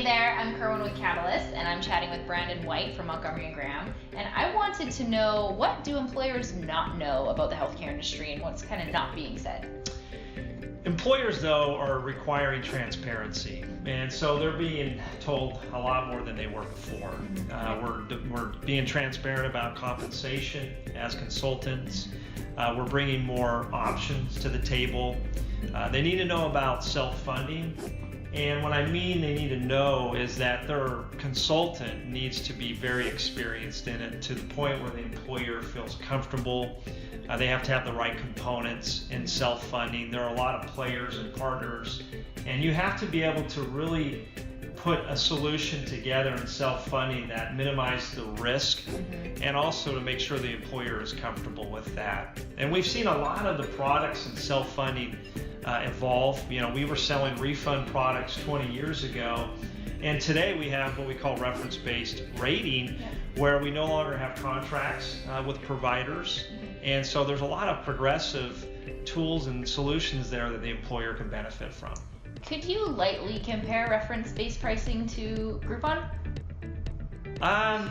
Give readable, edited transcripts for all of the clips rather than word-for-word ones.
there, I'm Kerwynn with Catalyst, and I'm chatting with Brandon Wight from Montgomery & Graham, and I wanted to know, what do employers not know about the healthcare industry and what's kind of not being said? Employers, though, are requiring transparency, and so they're being told a lot more than they were before. We're being transparent about compensation as consultants. We're bringing more options to the table. They need to know about self-funding, and what I mean they need to know is that their consultant needs to be very experienced in it to the point where the employer feels comfortable. They have to have the right components in self-funding. There are a lot of players and partners, and you have to be able to really put a solution together in self-funding that minimizes the risk and also to make sure the employer is comfortable with that. And we've seen a lot of the products in self-funding evolve. You know, we were selling refund products 20 years ago, and today we have what we call reference-based rating, where we no longer have contracts with providers. And so there's a lot of progressive tools and solutions there that the employer can benefit from. Could you lightly compare reference-based pricing to Groupon?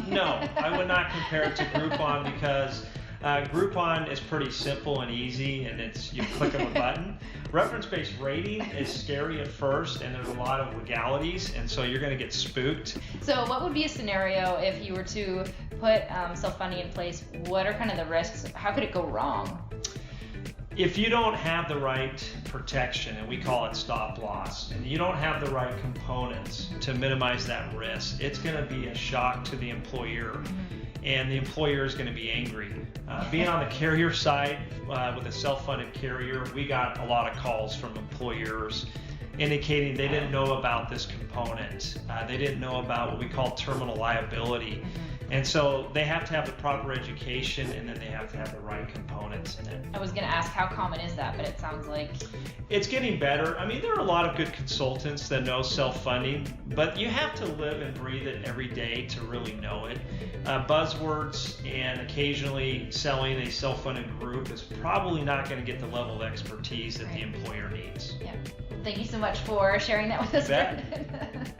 No, I would not compare it to Groupon because Groupon is pretty simple and easy, and it's you click of a button. Reference-based rating is scary at first, and there's a lot of legalities, and so you're going to get spooked. So what would be a scenario if you were to put self-funding in place? What are kind of the risks? How could it go wrong? If you don't have the right protection, and we call it stop loss, and you don't have the right components to minimize that risk, it's going to be a shock to the employer. And the employer is going to be angry. Being on the carrier side with a self-funded carrier, we got a lot of calls from employers indicating they didn't know about this component. They didn't know about what we call terminal liability. And so they have to have the proper education, and then they have to have the right components in it. I was going to ask, how common is that? But it sounds like it's getting better. I mean, there are a lot of good consultants that know self-funding, but you have to live and breathe it every day to really know it. Buzzwords and occasionally selling a self-funded group is probably not going to get the level of expertise that the employer needs. Yeah. Thank you so much for sharing that with us, You bet. Brandon.